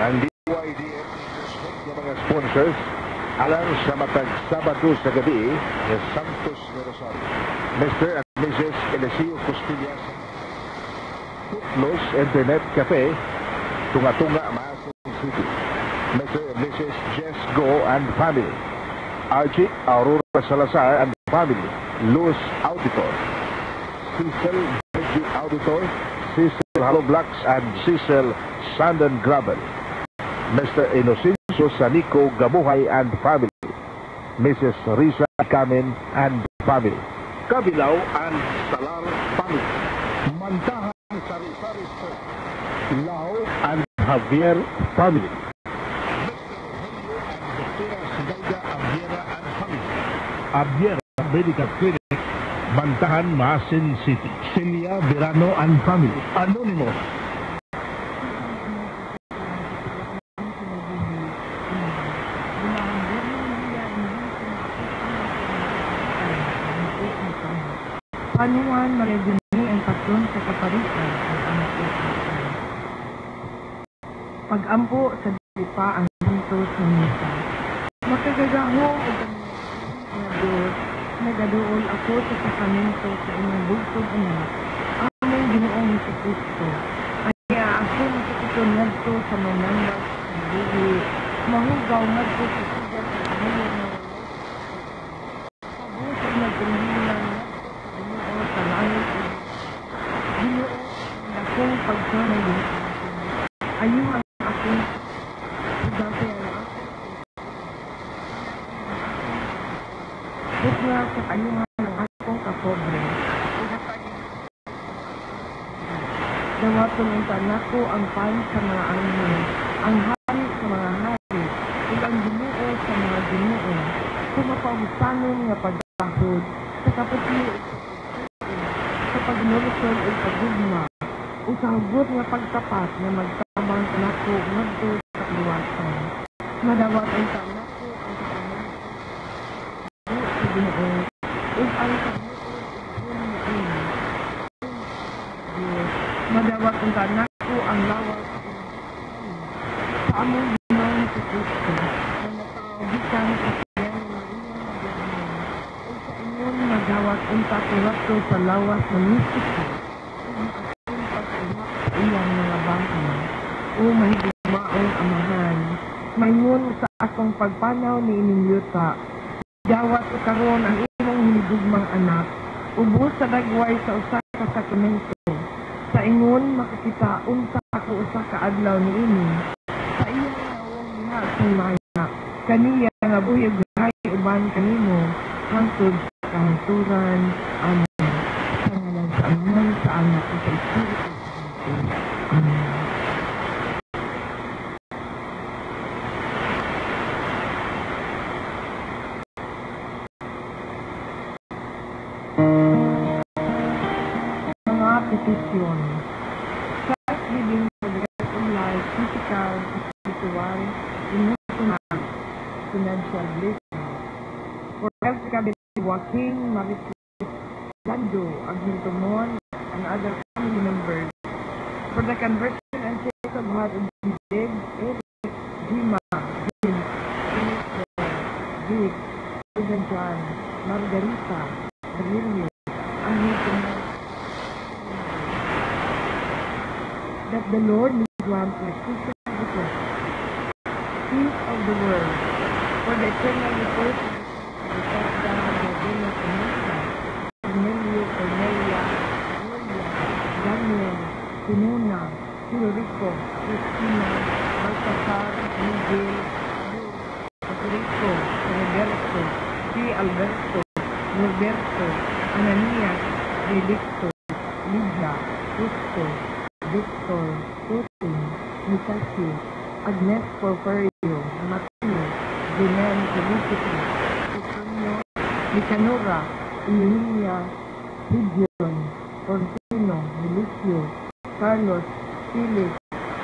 Ang DYDM ng mga sponsors alang sa matag Sabado sa gabi sa Santos de Rosario. Mr. and Mrs. Eliseo Costillas, Footloose Internet Cafe, Tunga-Tunga, Maasin City. Mr. and Mrs. Jess Go and family. Archie Aurora Salazar and family. Luz Auditor. Cecil Veggie Auditor. Cecil Hollow Blocks and Cecil Sand and Gravel. Mr. Inocencio Sanico Gamuhay and family. Mrs. Risa Camin and family. Kabilao and Salar family. Mantahan Sari-Sari Store. Lao and Javier family. Mr. Rogelio and Dr. Sidalga Abiera and family. Abiera Medical Clinic, Mantahan, Maasin City. Celia Verano and family. Anonymous. Panuan Maredini ang patron sa kaparisan ang anak ko. Pag-ampo sa dipa ang hintos ng misa. Makagagaho o na Diyos, nagaduol ako sa sakamento sa inyong bugtong anak, among Ginoong Jesucristo. Kaya ako matututon ngadto sa manandag ng buhi, mahugaw ngadto sa sigat sa kanilang na wala. Pabusog na pinhilang sa langit Ginoo na kong pagsanay ayun ang aking pagdapera bukla sa kanyuhan ng akong kapobre dawaton ang tanak ko ang pan sa mga anghel ang hari sa mga hari ug ang Ginoo sa mga Ginoo kumapausanon nga pagdahod sa kapatid sa pagnulusod o pagdugma o sa hugot nga pagtapat na magtabang sa nako ngadto sa kaluwasan. Madawat ang tanako ang kapangyarihan sa Ginoo ug ang madawat ang tanako ang lawas sa among Ginoong Jesucristo na natawgikan sa kanyang magawat unta kuwatko sa lawas ng mistiko ang akong pag-imak sa iyang mga bangka o mahigugmaong amahan mayon sa akong pagpanaw ni ining yuta dawat o karon ang imong hinigugmang anak ubos sa dagway sa usa ka sakramento sa ingon makakita unta ako usa ka adlaw niini sa iyang nawong niya sa maya kaniya nga buyog hay uban kanimo hangtod kahangturan amen sa ngalan sa Ama sa Anak at sa Espiritu Santo. Amen. Mga petisyon. Christ living for the rest of life, physical, spiritual, emotional, financial blessing. For health cabinet Joaquin, Marites, Lando, Agiltomon, and other family members. For the conversion and sake of heart of Dave, Eric, Dima, Vince, Vic, Susan John, Margarita, Brilio, Agiltomon. That the Lord may grant restitution of the church, peace of the world, for the eternal repose of the Father, Gabriela Canessa, Cornelio, Cornelia, Gloria, Daniel, Pinuna, Federico, Cristina, Baltasar, Miguel, Federico, Roberto, P. Alberto, Roberto, Ananias, Benedicto, Lydia, Justo, Victor, Tuto, Nicasio, Agnes Porfirio, Mateo, Jenan Felicity, Petronio, Nicanora, Emilia, Gideon, Porcino, Milicio, Carlos, Philip,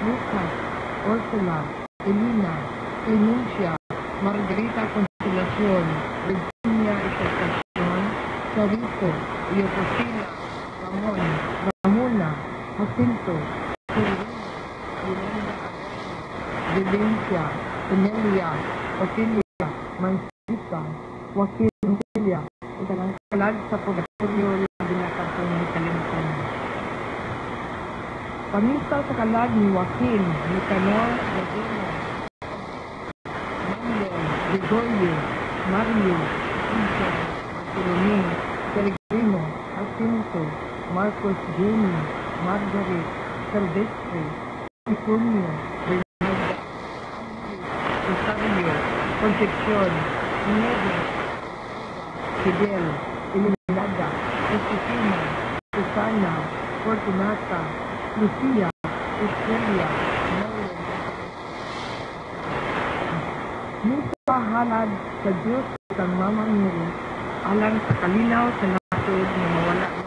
Lucas, Ursula, Elena, Clemencia, Margarita Consolacion, Virginia Exaltacion, Sarito, Leoposina, Ramon, Ramona, Jacinto, Serena, Yolanda, Valencia, Enelia, Otilia, Mansita, Joaquin Celia, ito ng kalag sa purgatorio na binakatong ng kalimutan. Pamisa sa kalag ni Joaquin, Nicanor, Rodino, Manuel, Gregorio, Mario, Iso, Bartolome, Peregrino, Jacinto, Marcos Jr., Margaret, Silvestre, Ifunio, Bernarda, Rosario, Concepcion, Nieves, Fidel, Iluminada, Josefina, Susana, Fortunata, Lucia, Estrella, Nolan. Misa halad sa Diyos kang Mamang Mary, alang sa kalinaw sa nasod na mawala na.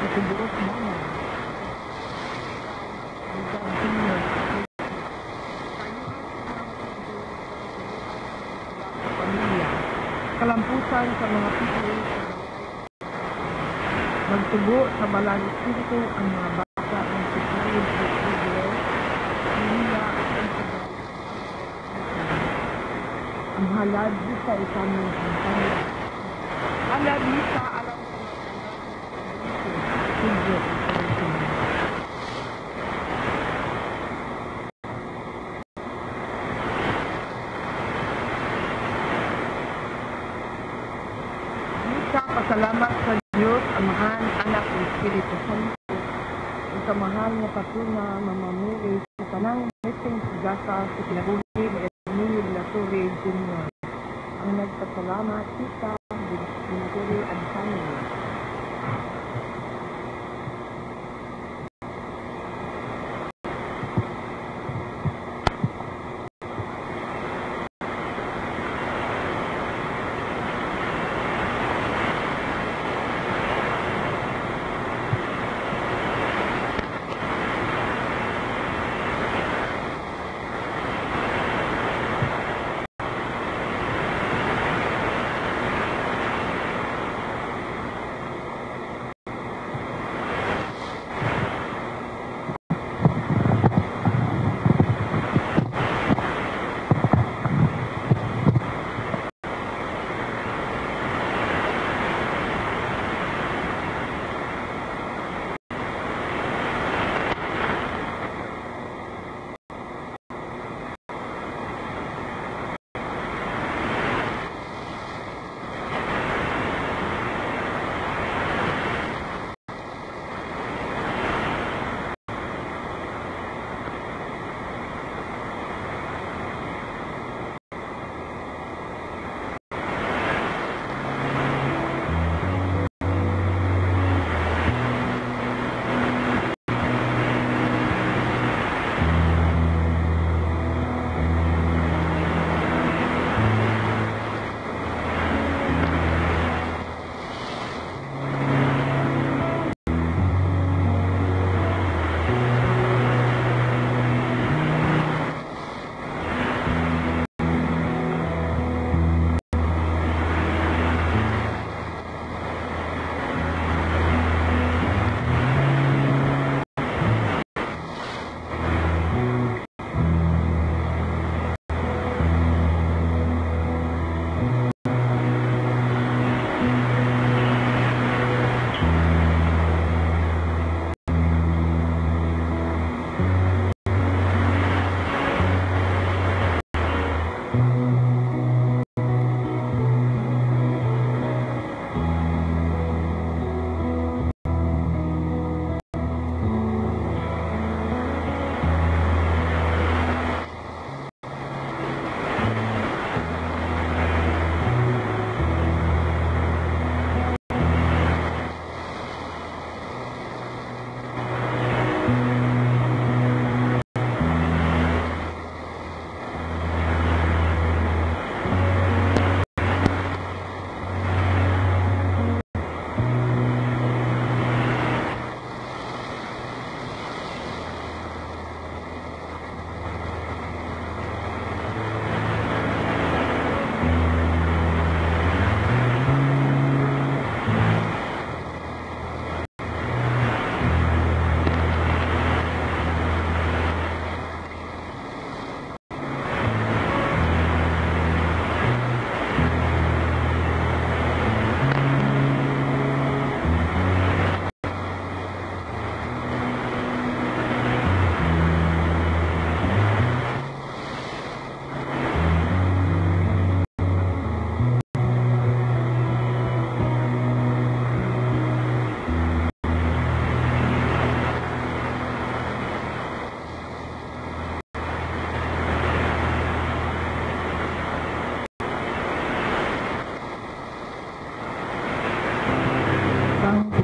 Itubuot mama. Pamilya. Kalampusan sa mga pito. Magtubo sa balang espiritu ang mga bata ng sipulid sa Israel. Pamilya ang sabay. Ang halad sa isang ng pamilya. Halad sa alam pasalamat sa Diyos, Amahan, Anak, at Espiritu Santo. Ang kamahal na patuna, mamamuli sa tanang meeting sigasa sa pinaguli ni Emilio Lasuri Jr. Ang nagpasalamat kita, Lasuri and family.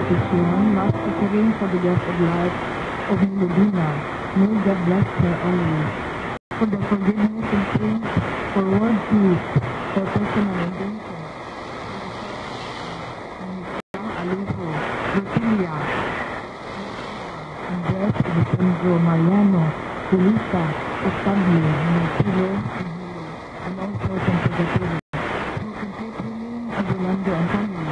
petition, Mass offering for the death of life of Melodina. May God bless her always. For the forgiveness of sins, for world peace, for personal redemption. And Alejo, Rotilia, Andres, Alessandro, Mariano, Julita, Octavio, Martilo, and also from Purgatorio. For complete healing of Rolando and family.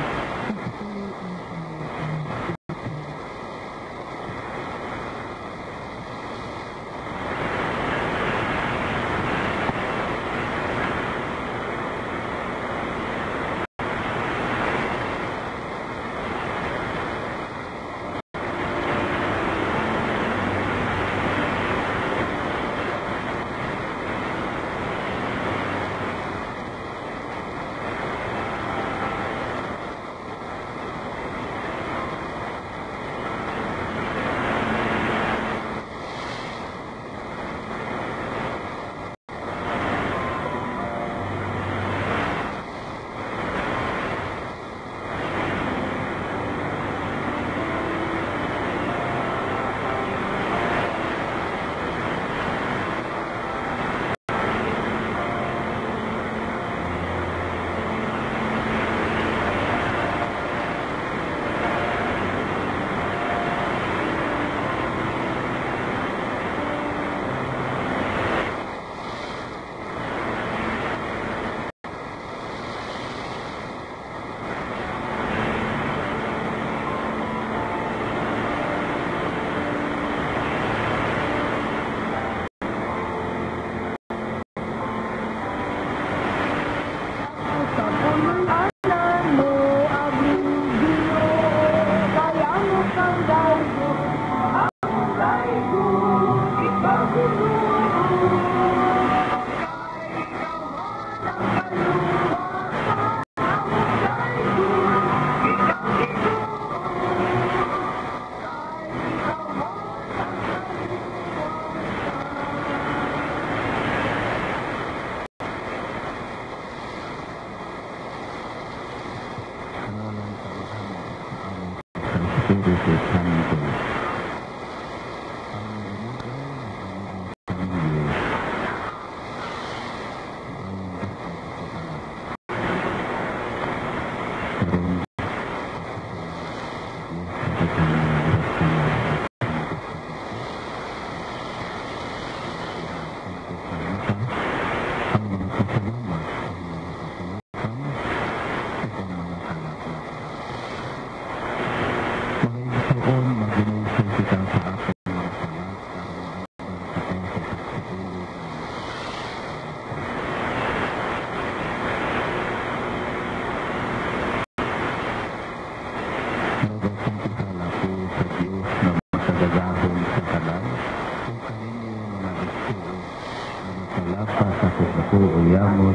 Uyamos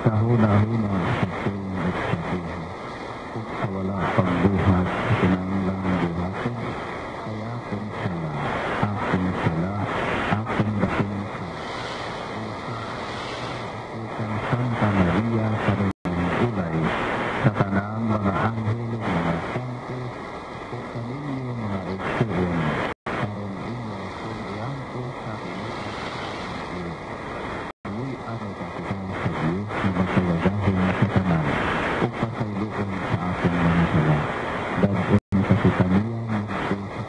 sa huna-huna sa tulong at sa buhay. Kung sa wala pagbuhat, kinanglang buhatin, kaya akong sala, akong dating sa Isang Santa Maria sa rinang ulay, sa tanang mga anghel, mga santo, o kaninyo mga igsuon, karon inyo kung iyangko sa inyo. Ano ka kita sa Diyos na magkayagahin sa tanan o pasayloon sa ating mga sala. Dagon sa kitaniya nito sa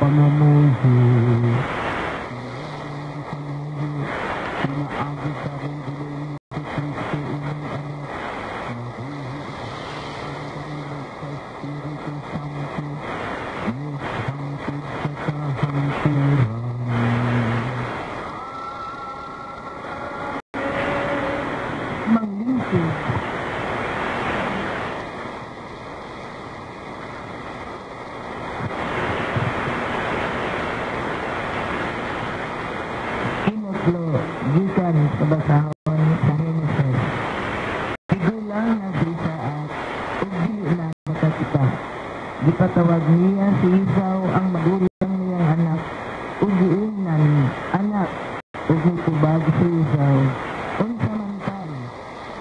pangamuhi. Manglingkod. Kinutlo, gikan sa basahon sa Genesis. Tigulang na si Isaac, ug dili na nakakita. Gipatawag niya si Esau ang magulang niyang anak, ug giingnan, anak, ug nitubag si Esau. Unsa man tan,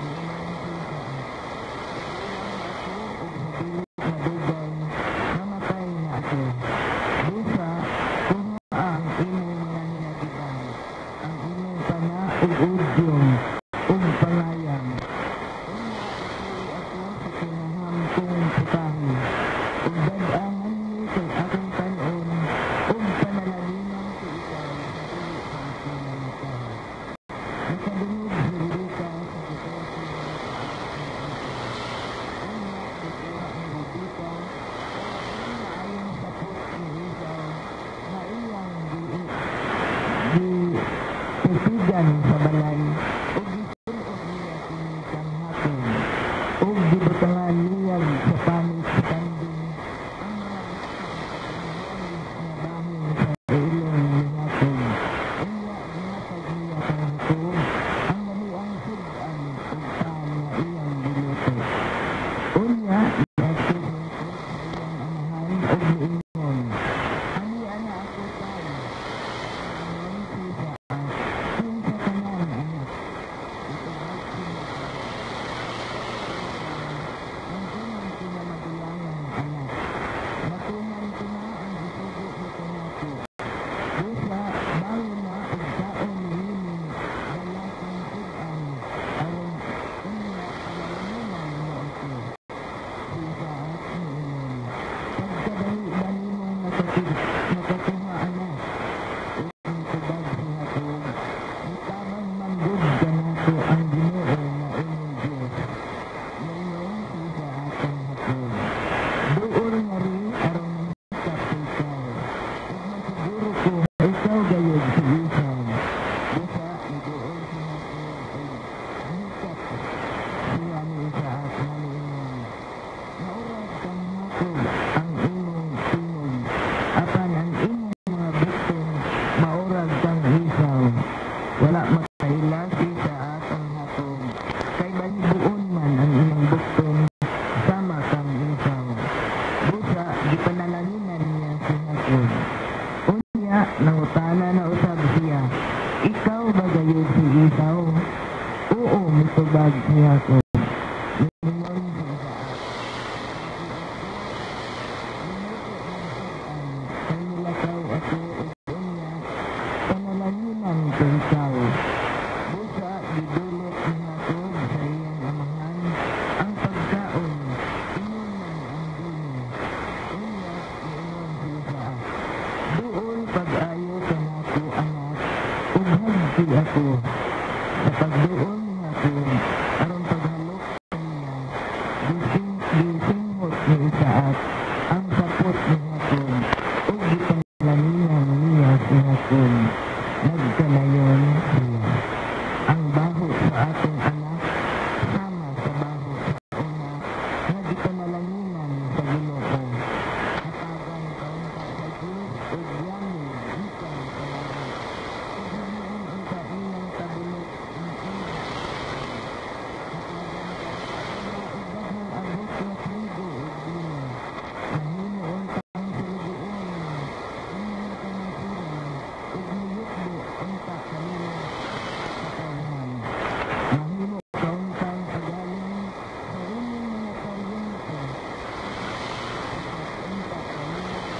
giingnan si Isaac. Ako ug sa dili nga dugay, namatay na ako. Busa, kung ang imong mga hinagiban, ang imong pana ug udyong, ug pangayam. Una ako sa kinahamtong putahe, ug dad-angan ni kay akong kanon, ug panalalinan ko ikaw sa dili sa kinamatay. Nakadungog si Rebecca sa kitoso ng Una, ikuha ni Rebecca, ayon sa put ni Esau, na iyang gipitigan sa balay, ug gisulod niya kini kang hapon, ug gibutangan niya sa pamit sa kanding ang mga nga bahin sa ilong ni hapon. Unya ginatag niya kang hapon ang maniang sudan ug paan nga iyang giluto. Unya giadto sa iyang amahan ug niingon, ani ana ako tayo. Ingon si Isaac, kinsa ka man anak. Itubag siya ka. Ang unang kinamadulangan anak. Matuman ko na ang isugo ni kanako. Busa, bago na ug kaon niini dala kang sudan aron unya palaluman mo ako. Si Isaac niingon, pagkadali ba nimong nakakuha anak? Ug nitubag si Jacob, "Mutabang man gud kanato ang Ginoo nga imong Dios." Ngayon si Isaac kang Jacob, "Duol nga ri aron manghikap sa ikaw, ug masiguro ko nga ikaw gayud si Esau." Busa niduol si Jacob ug nahikap siya ni Isaac nga niingon, "Maurag kang Jacob ang imong tingog, apan ang imong mga bukton maurag kang Esau." Wala makaila si Isaac ang Jacob, kay bahibuon man ang imong bukton sama kang Esau. Busa gipanalaninan niya si Jacob. Unya nangutana na usab siya, "Ikaw ba gayud si Esau?" "Oo," mitubag si Jacob. Niingon si Isaac, "Minuto ng sudan, kay nilakaw ako ug unya panalanginan ko ikaw." Busa gidulot ni Jacob sa iyang amahan ang pagkaon, inuman ang bini. Unya niingon si Isaac, "Duol pag-ayo kanako anak, ug hagti ako." Sa pagduol ni Jacob aron paghalok niya, gisinghot ni Isaac ang sapot ni Jacob, ug gipanalaninan niya si Jacob. Nagkanayon siya. Ang baho sa atong anak sama sa baho sa una nga gipanalaninan sa Ginoo. Hatagan kaunta sa Dios ug yami gikan sa langit. Ug hiniin unta ilang tabulok ng ina. Hatagan kaunta ug daghang abot nga trigo ug bino. Mahimo untang sulugoon inyong kamasiran ug niyukbo unta kanila sa kauhan. Mahimo kauntang pagaling sa inyong mga paryente. Unta kanila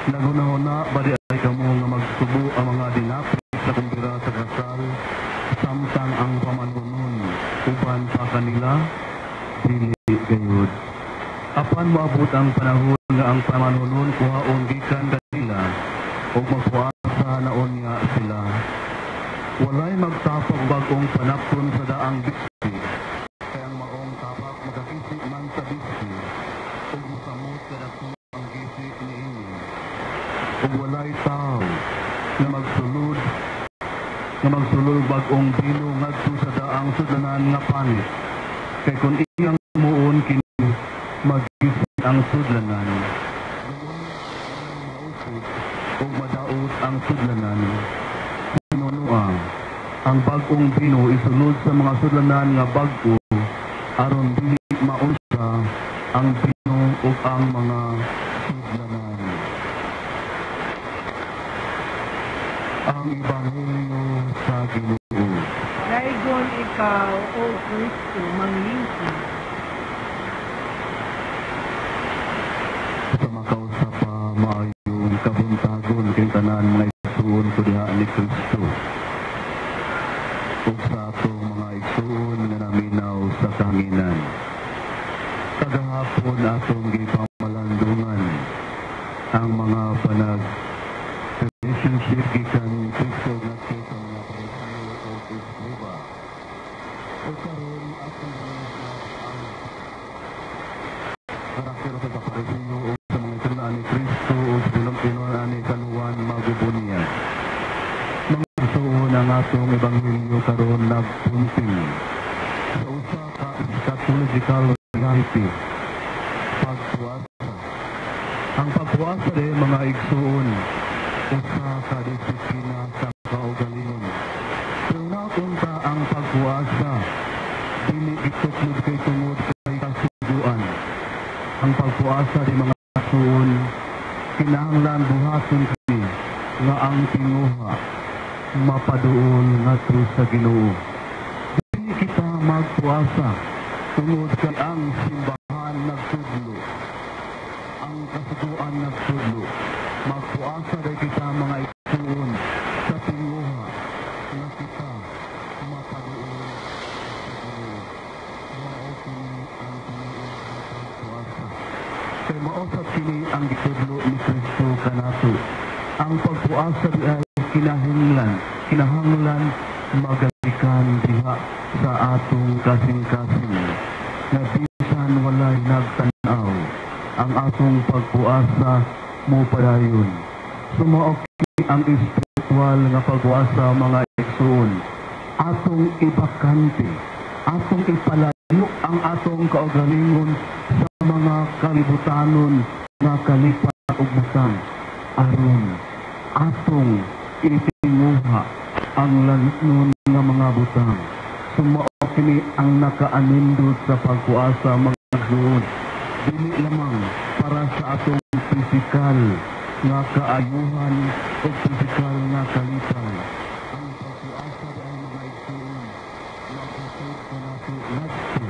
Nagunahuna, bari ay kamo nga magsubo ang mga dinapit sa kumbira sa kasal, samtang ang pamanunon, uban pa kanila, dili gayud. Apan maabot ang panahon nga ang pamanunon kuhaon gikan kanila, o magpuasa naon nga sila. Walay magtapag bagong panapton sa daang bispi, kaya ang maong tapak magkakisip man sa bispi, o masamot sa dakong ang gisip ni ini. Kung walay tao na magsulod bagong bino ngadto sa daang sudlanan nga panit, kay kung iyang muon kini magising ang sudlanan, mausog o madaot ang sudlanan, pinunuang ang bagong bino isulod sa mga sudlanan nga bago aron dili mausa ang bino o ang mga sudlanan. Ang Ebanghelyo sa Ginoo. Daigon ikaw, O Kristo, manglingkod. Sa makausap pa maayong kabuntagon kay tanan mga igsoon ko diha ni Kristo. Ug sa atong mga igsoon nga naminaw sa kanginan. Kagahapon atong gipamalandungan ang mga panag relationship gikan Kristo nga sa mga presyo o isliba. O karon atong ang karakter sa kapresyo o sa mga itunan ni Kristo o sa pinag-inuan ni San Juan Magubunian. Mga igsoon ang atong Ebanghelyo karon nagpunting sa usa ka eschatological reality, pagpuasa. Ang pagpuasa de mga igsoon usa ka disiplina sa kaugalingon. Kung napunta ang pagpuasa, dili ituklod kay tungod kay kasuguan. Ang pagpuasa di mga igsoon, kinahanglan buhaton kini nga ang tinguha mapaduol ngadto sa Ginoo. Dili kita magpuasa tungod kay ang simbahan nagsudlo, ang kasuguan nagsudlo. Magpuasa day kita mga igsoon sa tinguha na kita mapaduol sa Ginoo. Mao kini ang tinuod nga pagpuasa. Kay mausap kini ang gitudlo ni Kristo kanato. Ang pagpuasa di ay kinahanglan magalikan diha sa atong kasing-kasing na bisan walay nagtan-aw ang atong pagpuasa mo padayon. Sumaok ang espiritual nga pagpuasa mga igsoon. Atong ibakante, atong ipalayo ang atong kaugalingon sa mga kalibutanon nga kalipat ug butang aron atong itinguha ang lanon nga mga butang. Sumaok kini ang nakaanindot sa pagpuasa mga igsoon. Dili lamang para sa atong pisikal nga kaayuhan o pisikal nga kalipay. Ang pagpuasa ay mga igsuon, makasod ka nato nagto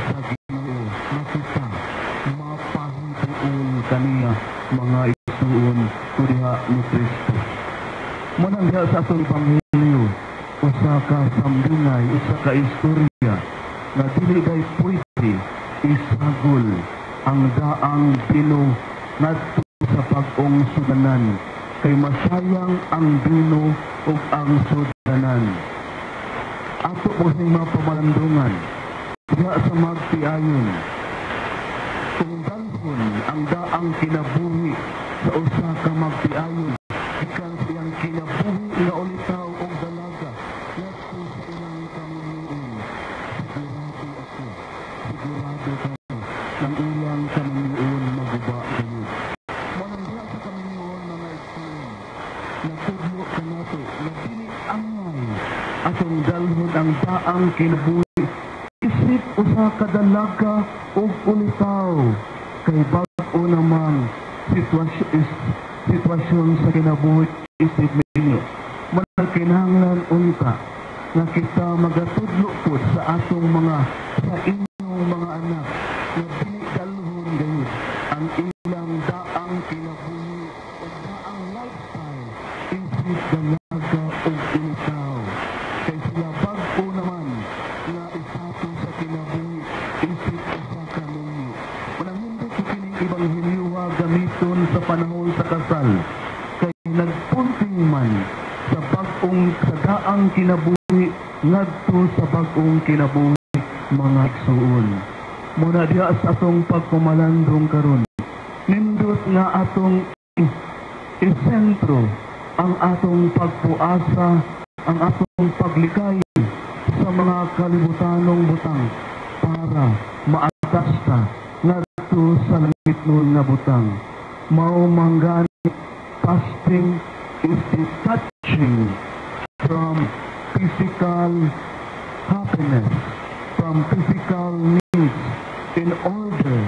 sa Ginoo, makita, mapahituon kaniya mga igsuon o diha ni Kristo. Munang diha sa atong Ebanghelyo, usa ka sambingay, usa ka istorya nga dili day pwede isagol ang daang bino ngadto sa pag-ong sudanan, kay masayang ang bino ug ang sudanan. Ato po sa mga pamalandungan diha sa magtiayon, kung dalhon ang daang kinabuhi sa usa ka magtiayon, ikan siyang kinabuhi nga ulitaw og dalaga ngadto sa ilang kamuhiin. Sigurado kayo ng ilang kamuhiin maguba kayo. Manangga sa kamuhiin mga igsuon, nagtudlo ka nato na dili angay atong dalhon ang daang kinabuhi isip usa ka dalaga og ulitaw, kay bag-o namang sitwasyon sa kinabuhi isip ninyo. Manang kinahanglan unta nga kita magatudlo po sa atong mga sa inyong mga anak na dili dalhon gayud ang ilang daang kinabuhi o daang lifestyle isip dalaga og ulitaw, kay sila bag-o naman nga isato sa kinabuhi isip usa ka ninyo. Manang hindi ko kining Ebanghelyo gamiton sa panahon sa kasal, kay nagpunting man sa bag-ong sadaang kinabuhi ngadto sa bag-ong kinabuhi mga igsuon. Muna diha sa atong pagpumalandong karon, nindot nga atong isentro ang atong pagpuasa, ang atong paglikay sa mga kalibutanong butang para maatas ta ngadto sa langit nun nga butang. Mao manggani fasting is detaching from physical happiness, from physical needs, in order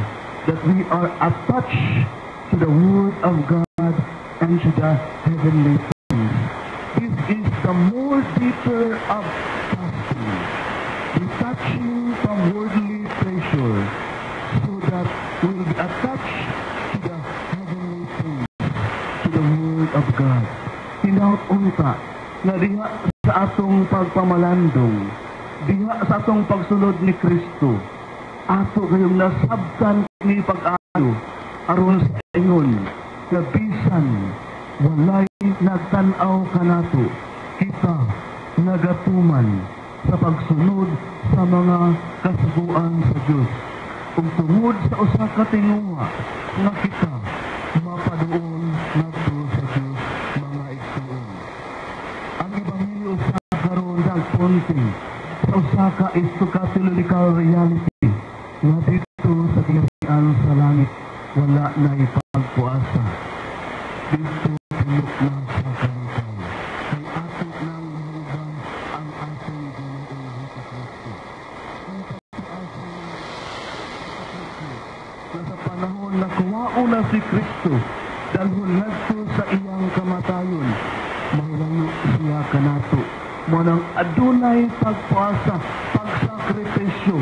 that we are attached to the Word of God and to the heavenly things. This is the more deeper of fasting, detaching from worldly pleasure, so that we will be attached to the heavenly things, to the Word of God. Hinaut unta na diha sa atong pagpamalandong, diha sa atong pagsulod ni Kristo, ato kayong nasabtan ni pag-ayo aron sa ingon nga bisan walay nagtan-aw kanato, kita nagatuman sa pagsunod sa mga kasuguan sa Dios. Kung tungod sa usa ka tinguha nga kita mapaduon ngadto sa Dios mga igsuon. Ang Ebanghelyo sa karon nagpunting sa usa ka eschatological reality nga dito sa kinasian sa langit wala na ipagpuasa. Dito tulok na sa kalipay, kay ato nang mahuban ang atong Ginoong Jesucristo. Ang pagpuasa na sa panahon na kuwao na si Kristo, dalhon ngadto sa iyang kamatayon, mahilayo siya kanato. Manang adunay pagpuasa, pagsakripisyo,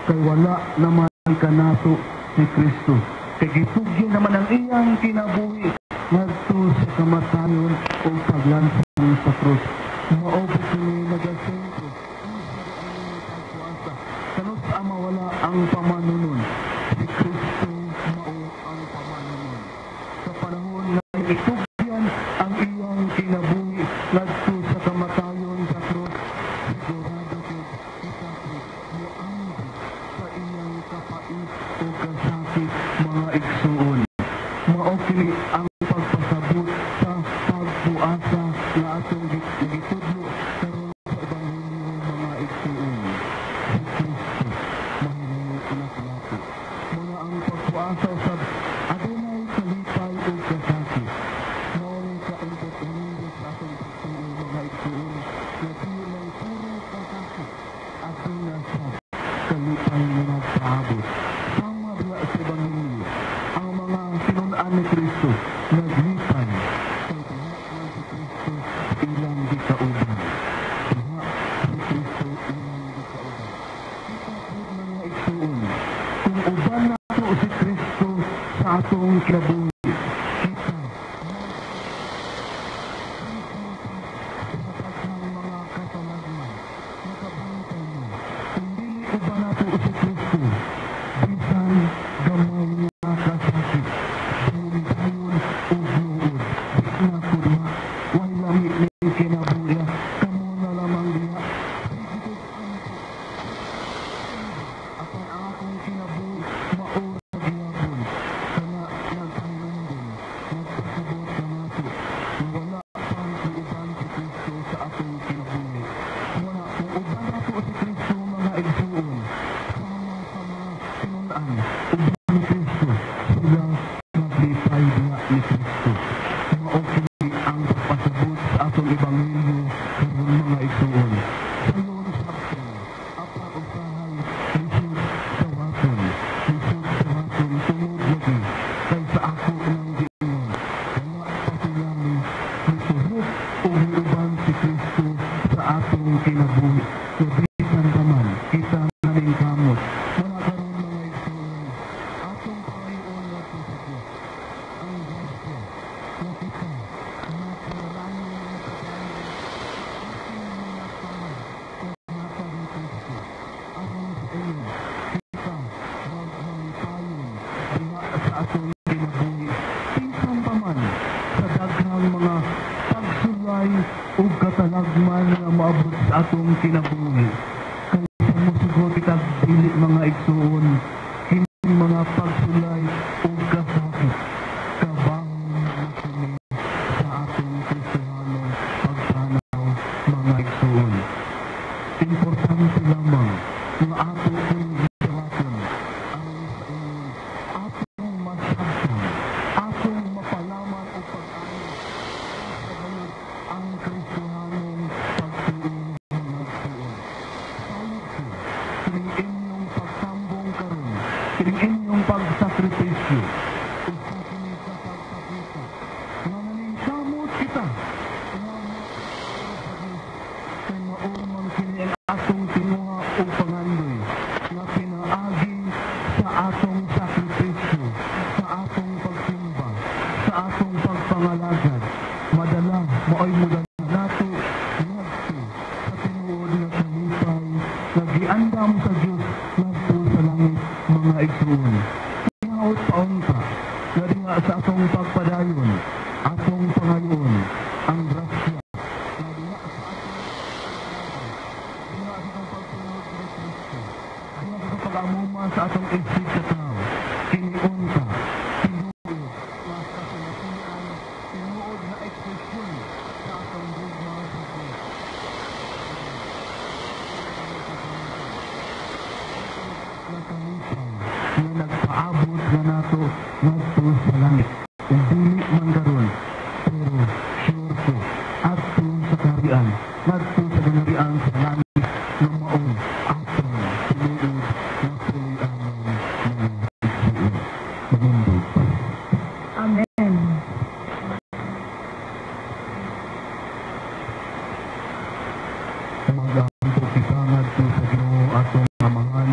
kay wala naman kanato si Kristo. Kay gitugyan naman ang iyang kinabuhi ngadto sa kamatayon o paglansang sa krus. Maobot kini nagasentro ang pagpuasa. Kanus mawala ang pamanunon, si Kristo mao ang pamanunon. Sa panahon na itugyan ang iyang kinabuhi ngadto sa kamatayon sa krus, sigurado ko kita ko moambi sa iyang kapait o kasakit mga igsuon. Mao kini ang pagpasabot sa pagpuasa na atong gitudlo karon sa Ebanghelyo mga igsuon. Si Kristo mahilayo na nato. Muna ang pagpuasa sa adunay kalipay o kasakit. Mao ni kaindot sa atong pagtuo atong kinabuhi. Kita sa mga kasalagman, nakabantay mo. Kung dili ko ba nato si Kristo, bisan gamay niya kasakit, dayon o luod, di na ko diha, way lamit ni kinabuhi, kamo na lamang diha. Apan akong kinabuhi, maura gihapon, kana nagpahinumbong, nagpasabot na nato, na wala pang iuban si Kristo sa atong kinabuhi. Wala, kung uban nato si Kristo mga igsuon, sama sa mga pinunan, uban ni Kristo, sila naglipay diha ni Kristo. Mao kini ang pagpasabot sa atong ebanghelyo karon mga igsuon. Sayon sabton, apa usahay lisod sa waton, tungod lagi kay sa ako nang giingon. Wala pa silang misuhot o hiuban si Kristo sa atong kinabuhi. Kabisan naman, kita naning kamot. Wala karon mga igsuon, atong pangayoon nato sa Diyos. Ang grasya na kita naparalangin ng pagkain ating mga kamay o mata ni Kristo. Aron sa iyo, kita magmangitayon diha sa atong kinabuhi. Pinsan pa man sa daghang mga pagsulay o katalagman nga maabot sa atong kinabuhi. Kaya musugot kita dili mga igsuon, hindi mga pagsulay o kasakit. Kabahon na kini sa atong Kristiyanong pagtanaw mga igsuon. Importante lamang nga ato kung gitawaton aron sa inyo atong masabtan, atong mapalaman o pag-ayo sa bayot ang Kristiyanong pagtuon mga igsuon. Salit ko, kining inyong pagtambong karon, kining inyong pagsakripisyo, o sa kini sa pagsakita, nga naningkamot kita, nga maayos sa Diyos, kay maumang kini ang atong tinuha o pangandoy, nga pinaagi sa atong sakripisyo, sa atong pagsimba, sa atong pagpangalagad. Madala, maoy mudala nato, ngadto sa tinuod nga kalipay, nga giandam sa Diyos, ngadto sa langit mga igsuon. Hinaot paon ka, nga diha sa atong pagpadayon, atong pangayon, ang grasya, nga diha sa atong diha sa atong pagsunod ni Kristo, diha sa atong pag-amuma sa atong isip sa tao, kiniun ka, tinuod, nga sa kasinatian, tinuod na ekspresyon sa atong digma sa Diyos. Nga kalipay, nga nagpaabot na nato ngadto sa langit. Kung dili man karon, pero sure ko, adto sa kaharian, ngadto sa ginharian sa langit, nga maong atong tinuod nga pulianon mga igsuon. Manindog pa. Amen. Mag-ampo kita ngadto sa Ginoo atong amahan,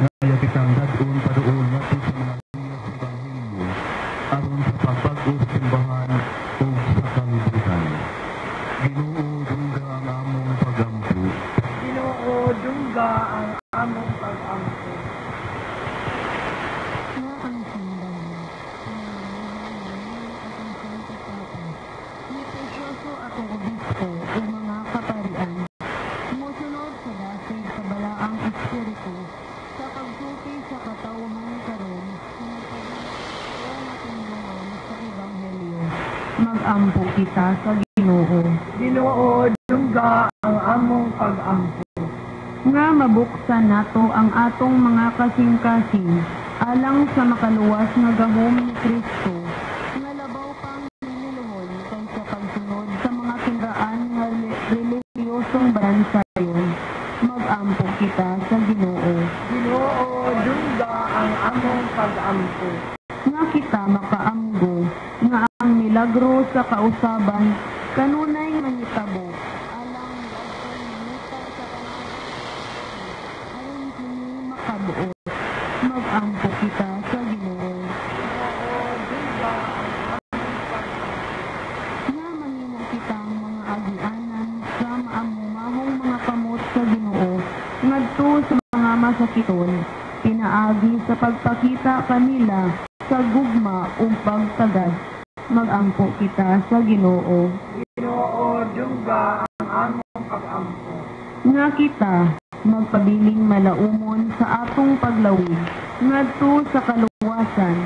nga ayaw kitang dadon paduol ngadto sa mga linya sa ebanghelyo aron sa pagbag-o sa simbahan o sa kalibutan. Ginoo dungga ang among pagampo. Ginoo, dungga ang among pag-ampo. Nga ang simbahan, atong Santo Papa, ni Precioso atong obispo o mga kaparian, musunod sa dasig sa balaang espiritu, sa pagsuti sa katawhan karon, sa matindungan sa ebanghelyo. Mag-ampo kita sa Ginoo. Ginoo, dungga ang among pag-ampo. Nga mabuksan nato ang atong mga kasing-kasing alang sa makaluwas nga gahom ni Kristo, nga labaw pang hiniluhon kay sa pagsunod sa mga kinraan nga relihiyosong baransayon. Mag-ampo kita sa Ginoo. Ginoo, dungga ang among pag-ampo. Nga kita makaamgo nga ang milagro sa kausaban kanunay mahitabo alang dagkong minita sa aron kini makabuot. Mag-ampo kita sa Ginoo. Ginoo, kiton, pinaagi sa pagpakita kanila sa gugma o pagtagad. Magampo kita sa Ginoo. Ginoo, dungga ang among pag-ampo. Nga kita, magpabiling malaumon sa atong paglawig, ngadto sa kaluwasan,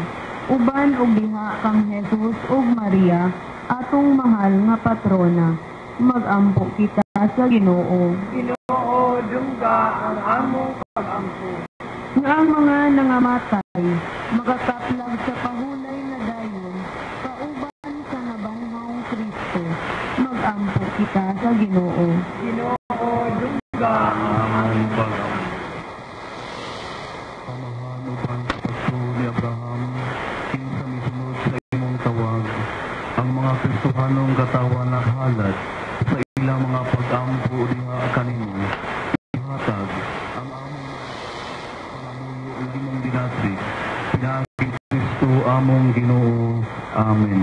uban og diha kang Jesus ug Maria, atong mahal nga patrona. Magampo kita sa Ginoo. Ginoo, dungga ang among pag-ampo. Nga ang mga nangamatay, makataplag sa pahulay na dayon, kauban sa nabanhawng Kristo. Magampo kita sa Ginoo. Ginoo, dungga ang among pag-ampo. Pamahan uban sa pagso ni Abraham, kinsa misunod sa imong tawag, ang mga Kristohanong katawan naghalad sa ilang mga pag-ampo diha kanimo. Ihatag ang among pangamuyo ug imong dinasig, pinaagi Kristo among Ginoo. Amen.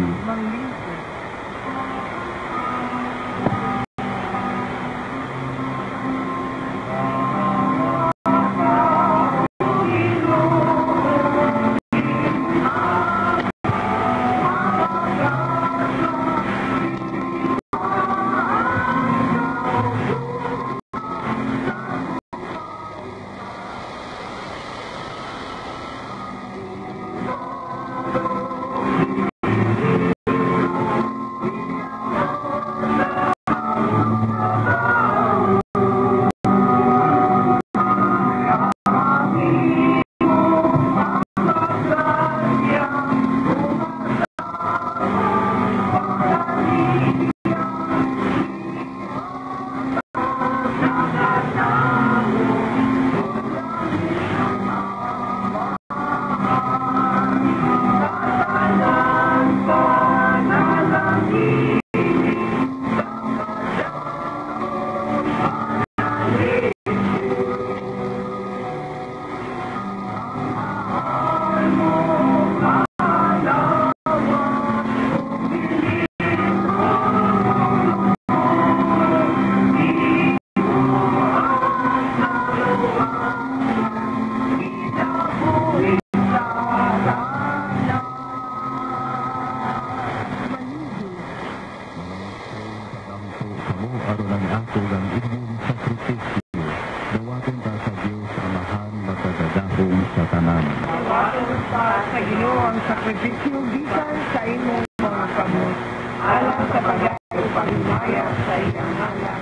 Sa Ginoo ang sakripisyo bisan sa imong mga kamot, alang sa pag-ayo pagmaya sa iyang ngalan,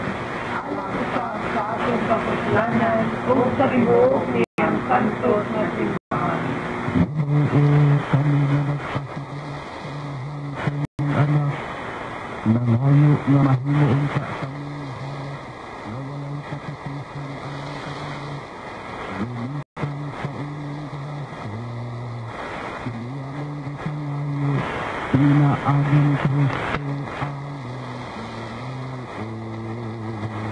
alang sa atong kapuslanan o sa tibuok niyang santos na simbahan. Kami na nagpasalamat sa mahal sa iyong anak, nangayo nga mahimuon ka sa iyong hayat, na walang katapusan ang kamot, lumisan sa iyong grasya, kiniyamong gisangayo, pinaaging Kristo among Ginoo.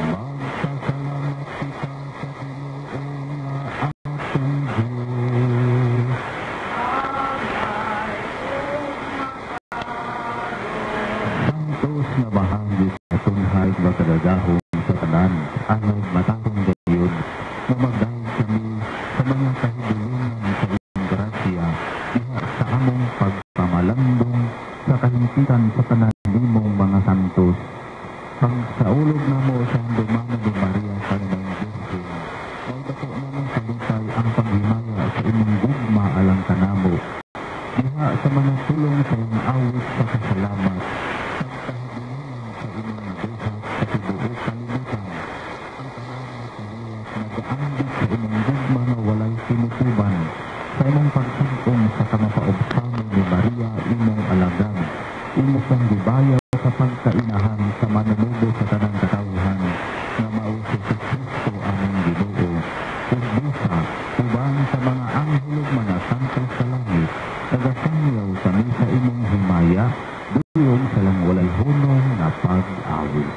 Magpasalamat kita sa Ginoo nga atong Diyos. Santos nga bahagi sa tunhay nga kadagahon sa tanan, anay matarong gayud, nga magdahig kami sa mga kahidulungan sa iyong grasya, diha sa among pagpamalambong sa kahimpitan sa tanan nimong mga santos. Pagsaulog na mo sa handumana ni Maria sa Ginang Birhen, magdako namang salutay ang paghimaya sa imong gugma alang kanamo. Diha sa mga tulong sa iyong awit sa kasalamat, pagkahidulungan sa imong buhat sa tibuok kalibutan, ang kanamo sa liyas nagaambit sa imong gugma nga walay sinutuban, sa imong pagsangkong sa kamapaobsamo ni Maria imong alagad, imo kang gibayaw sa pagkainahan sa manunubo sa tanang katawhan, nga mao si Kristo among Ginoo, ug busa uban sa mga anghel ug mga santos sa langit, nagasangyaw kami sa imong himaya, sa lang walay hunong na pag-awit.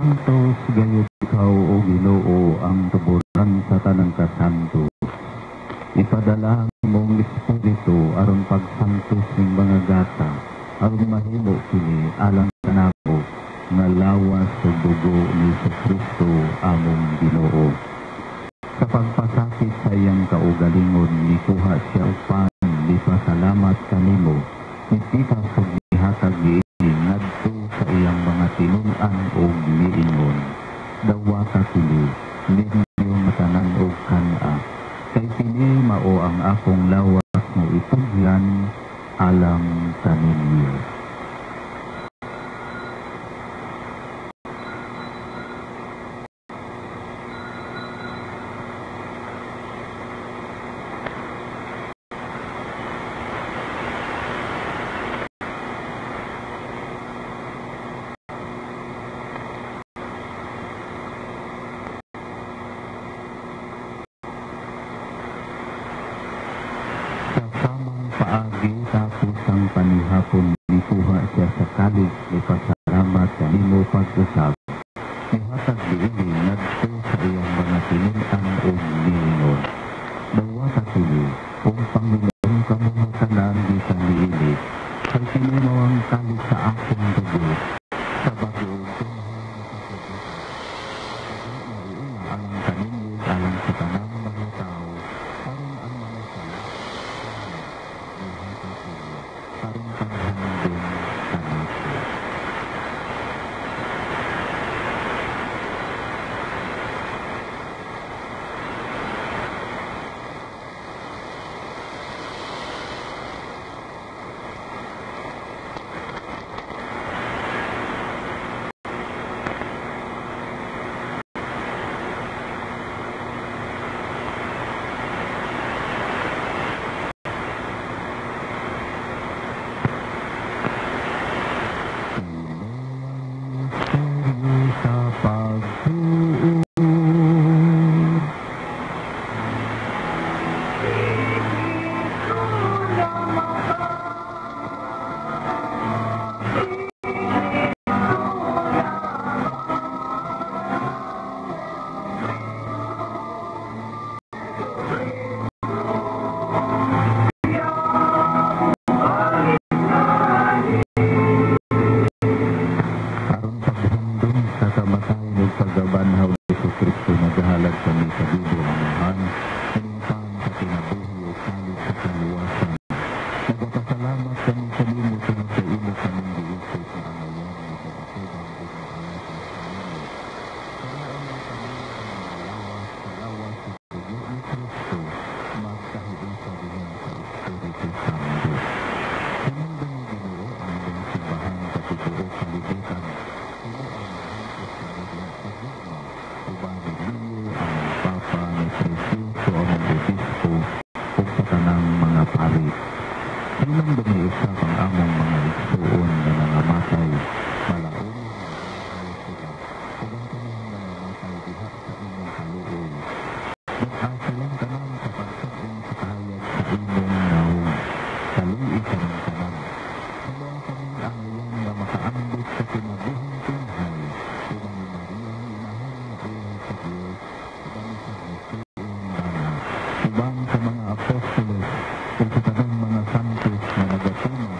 Santos gayud ikaw o Ginoo ang tuburan sa tanang kasanto. Ipadala mong Espiritu aron pagsantos ning mga gata aron mahimo kini alang kanako nga lawas sa dugo ni Kristo among Ginoo. Sa pagpasakit sa iyang kaugalingon nikuha siya upan di pasalamat kanimo nipita sa gihatag niini ngadto sa iyang mga tinul-an o niingon. Dawa ka kini ninyo matanan o kana kay kini mao ang akong lawas mo itugyan alang kaninyo. Paagi tapos ang panihapon nikuha siya sa kalig ni pasalamat kanimo pag-usab. Ihatag diini ngadto sa iyang mga tinul-an o niingon. Dawa ka kini kung Panginoon ka mga tanan di sa niini kay kini mao ang kalig sa akong dugo sa bag-ong alang kaninyo alang sa tanang mga tao aron ang mga sala parang panghandong kanako. Sa pagtuon paggabanhaw ni Kristo naghahalag kami sa Biblia amahan kaningpan sa kinabuhi o kalit sa kaluwasan. Nagpasalamat kami sa limo tungod sa imo kaming giisip na angayan ni kabatugan o maalas sa kanino. Kailangan na kami sa lawas sa dugo ni Kristo magkahiling sa diyan sa Espiritu Santo. Sinundang ni Ginoo ang iyong simbahan sa tibuok kalibutan. Ubani niyo ang Papa ni Presidenso ang Obispo o sa tanang mga pari. Silang dumiusap ang among mga igsuon na nangamatay. Malaon na sila. Ubang tanang nangamatay diha sa imong kaluoy. Nag-asa lang tanang sa pagsabong sa kahayag sa imong naong. Kaluoy ka ng tanang. Kaya kaming angayan na makaambit sa kinabuhing tunghay. Ubang ni Maria inahon na buhay sa Diyos. Ubang sa Jesuon bana. Ubang sa mga apostolos. Kung sa tanang mga santos na nagatunong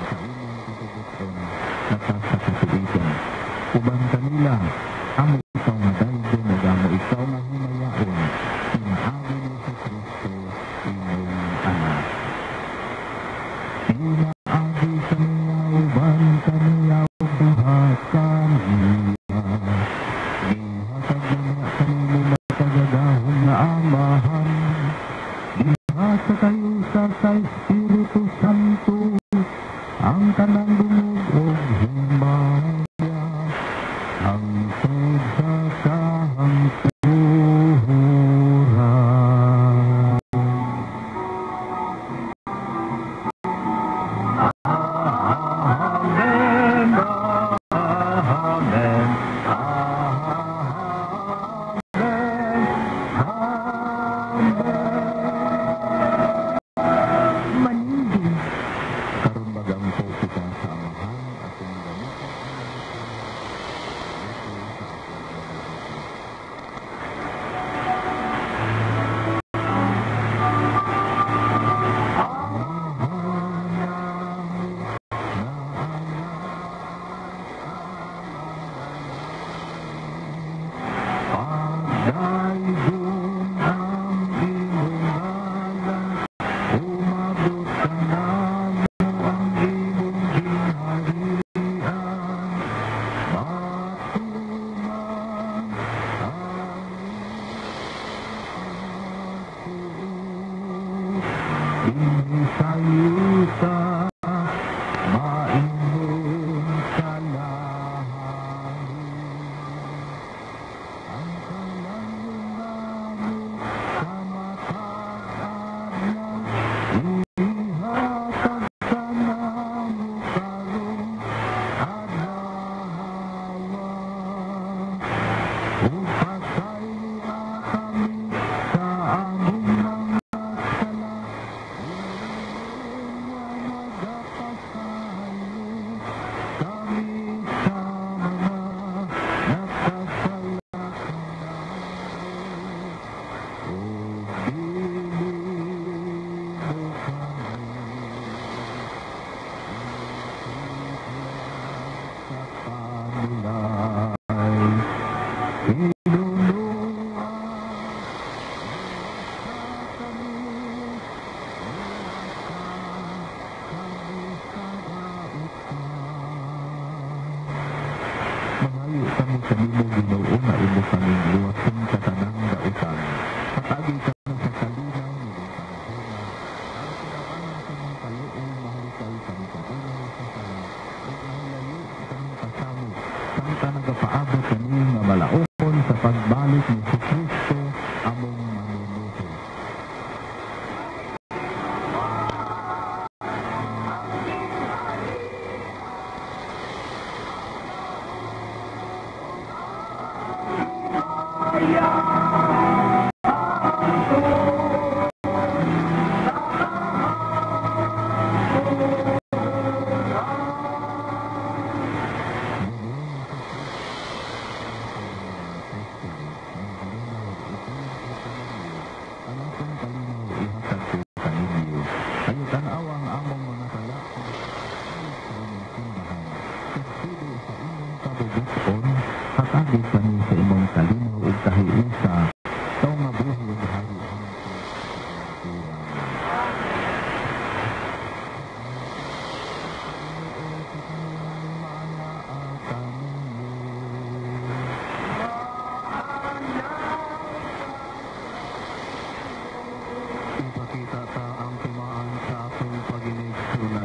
Dayon ang imong ngalan, umabot ka namo ang imong ginharian. Matuman ang dinhi sa yuta, maingon sa langit. Ang kalayuan sa matag adlaw, ihatag sa namo karong adlaw. Upasaylo kami sa among mga sala, nagapasaylo kami sa mga nakasala kami. O bilino kami, sa panulay, pinunuan sa kami, Mangayo kami sa nimo Ginoo nga imo kaming luwason sa tanang dautan. Patagi kami sa kalinaw ni panahon. Ang kinabangan sa mong kaluoy mahalikay kami sa ilaw sa sala. Ug mahilayo sa kaming kasamo. Samta nagapaabot kami nga malaon sa pagbalik ni Kristo among manunuto. Ang akong kalinaw ihatag ko kaninyo. Kayo tanaw ang among mga sala sa inyong simbahan. Pagsudo sa inyong kabubuton, hatagid kami sa imong kalinaw ug kahiusa. Ikaw nga buhi ug hari ang ipakita ta ang tumaan sa atong paginigsunan.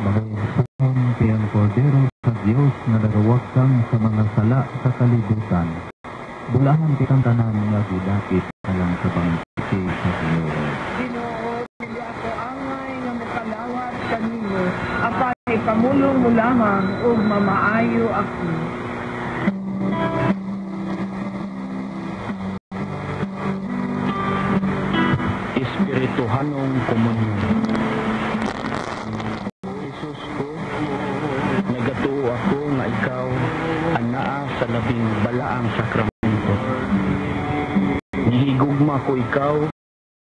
Mahusahon tiyang kordero sa Diyos na nagawagang sa mga sala sa kalibutan. Bulahan kitang tanan nga gidapit alang sa pangpiti sa Ginoo. Ginoo, dili ako angay nga mokalawat kanimo, apay pamulong mo lamang ug mamaayo ako. Espirituhanong komunyon. Jesus ko, nagatuo ako nga ikaw anaa sa labing balaang sakramento. Nihigugma ko ikaw